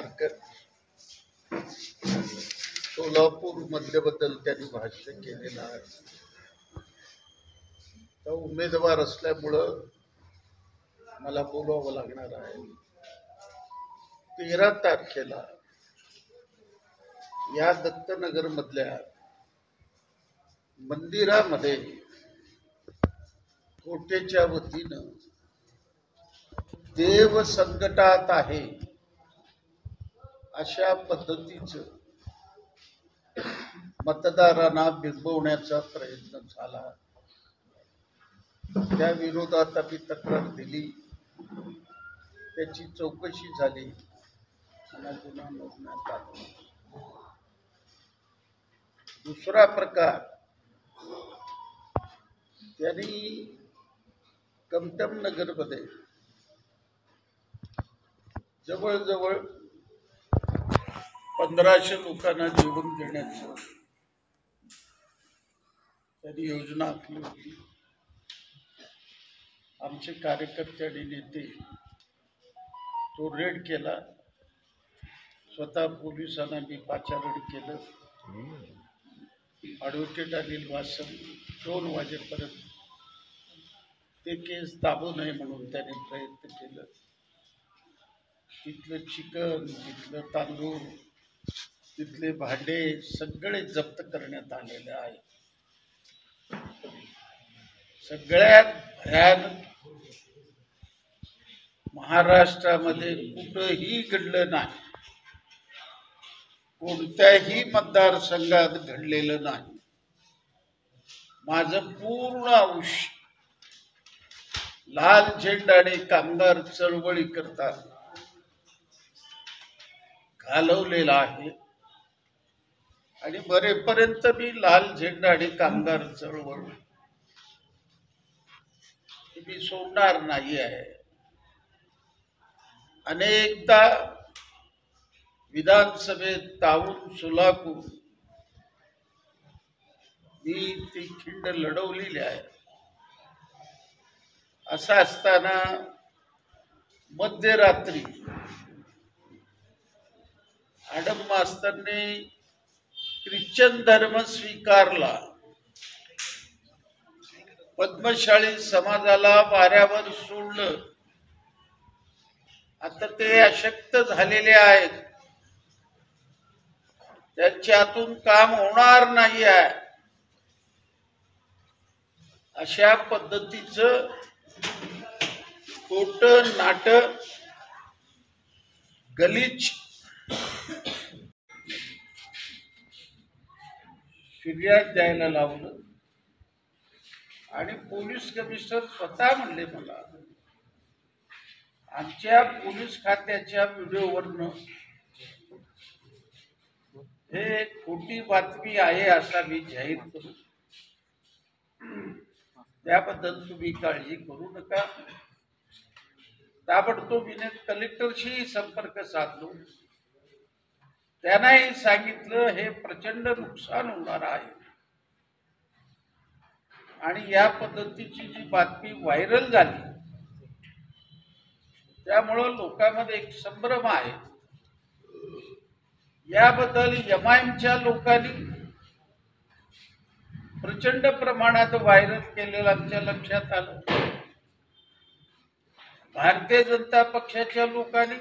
Market Solapur मधल्याबद्दल त्यांनी भाष्य केलेलं आहे. तर उमेदवार असल्यामुळं मला बोलावं लागणार आहे. 13 तारखेला या दत्तनगर मधल्या मंदिरामध्ये कोटेच्या वतीनं देव संकटात आहे अशा पद्धतीचं मतदारांना बिंबवण्याचा प्रयत्न झाला. त्या विरोधात आम्ही तक्रार दिली, त्याची चौकशी झाली आणि गुन्हा नोंदवण्यात आला. दुसरा प्रकार, त्यांनी कमटम नगरमध्ये जवळजवळ 1500 लोकांना जेवण देण्याचं त्यांनी योजना आखली होती. आमचे कार्यकर्ते आणि नेते तो रेड केला. स्वतः पोलिसांना मी पाचारण केलं. ॲडव्होकेट अनिल वासम 2 वाजेपर्यंत ते केस दाबू नये म्हणून त्याने प्रयत्न केलं. तिथलं चिकन, तिथलं तांदूळ, तिथले भांडे सगळे जप्त करण्यात आलेले आहे. सगळ्यात भयानक महाराष्ट्रामध्ये कुठंही घडलं नाही, कोणत्याही मतदारसंघात घडलेलं नाही. माझं पूर्ण आयुष्य लाल झेंडा आणि कामगार चळवळी करता घालवलेला आहे आणि मरेपर्यंत मी लाल झेंडा आणि कामगार चळवळ मी सोडणार नाही आहे. अनेकदा विधानसभेत तावून सुलाखून मी ती खिंड लढवलेली आहे. असं असताना मध्यरात्री आडम मास्तरने ख्रिश्चन धर्म स्वीकारला, पद्मशाली समाजाला वाऱ्यावर सोडलं. आता ते अशक्त झालेले आहेत, त्यांच्या हातून काम होणार नाही आहे. अशा पद्धतीचं खोटं नाटक गलिच्छ फिर्याद द्यायला लावलं आणि पोलीस कमिशनर स्वतः म्हणले मला, आमच्या पोलीस खात्याच्या व्हिडिओवरनं हे खोटी बातमी आहे असा मी जाहीर करू, त्याबद्दल तुम्ही काळजी करू नका. ताबडतोबीने कलेक्टरशी संपर्क साधलो. त्यांनाही सांगितलं हे प्रचंड नुकसान होणार आहे आणि या पद्धतीची जी बातमी व्हायरल झाली त्यामुळं लोकांमध्ये एक संभ्रम आहे. याबद्दल एमआयएमच्या लोकांनी प्रचंड प्रमाणात व्हायरल केलेलं आमच्या लक्षात आलं. भारतीय जनता पक्षाच्या लोकांनी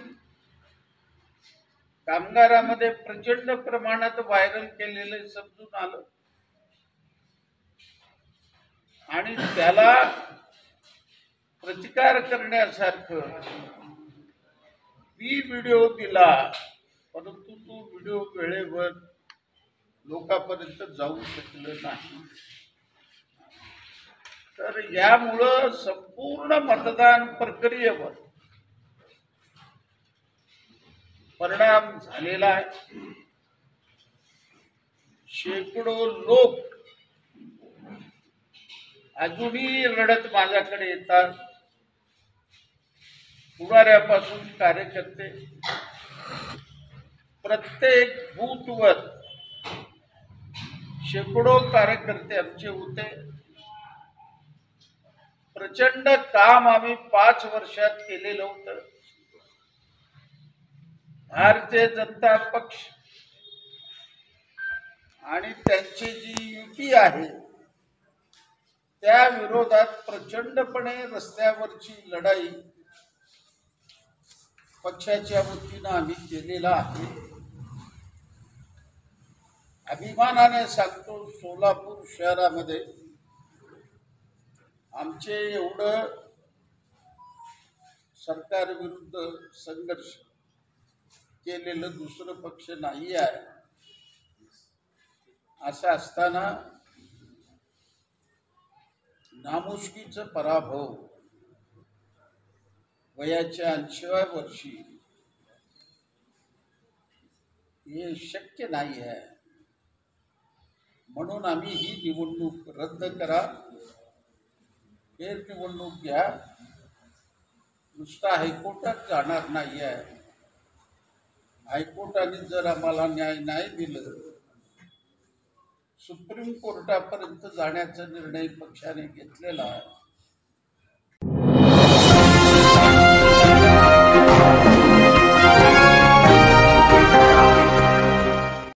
कामगारांमध्ये प्रचंड प्रमाणात व्हायरल केलेलं समजून आलं आणि त्याला प्रतिकार करण्यासारखं मी व्हिडिओ दिला, परंतु तो व्हिडिओ वेळेवर लोकांपर्यंत जाऊ शकलं नाही. तर यामुळं संपूर्ण मतदान प्रक्रियेवर परिणाम झालेला आहे. शेकडो लोक अजूनही रडत माझ्याकडे येतात. पुढाऱ्यापासून कार्यकर्ते प्रत्येक बूथवर शेकडो कार्यकर्ते आमचे होते. प्रचंड काम आम्ही 5 वर्षात केलेलं होतं. भारतीय जनता पक्ष आणि त्यांची जी युती आहे त्या विरोधात प्रचंडपणे रस्त्यावरची लढाई पक्षाच्या वतीनं आम्ही केलेला आहे. अभिमानाने सांगतो, सोलापूर शहरामध्ये आमचे एवढं सरकारविरुद्ध संघर्ष केलेलं दुसरं पक्ष नाही आहे. असं असताना नामुष्कीचा पराभव वयाच्या 80व्या वर्षी हे शक्य नाही आहे. म्हणून आम्ही ही निवडणूक रद्द करा, फेरनिवडणूक घ्या. नुसता हायकोर्टात जाणार नाही आहे. हायकोर्टाने जर आम्हाला न्याय नाही दिलं, सुप्रीम कोर्टापर्यंत जाण्याचा निर्णय पक्षाने घेतलेला आहे.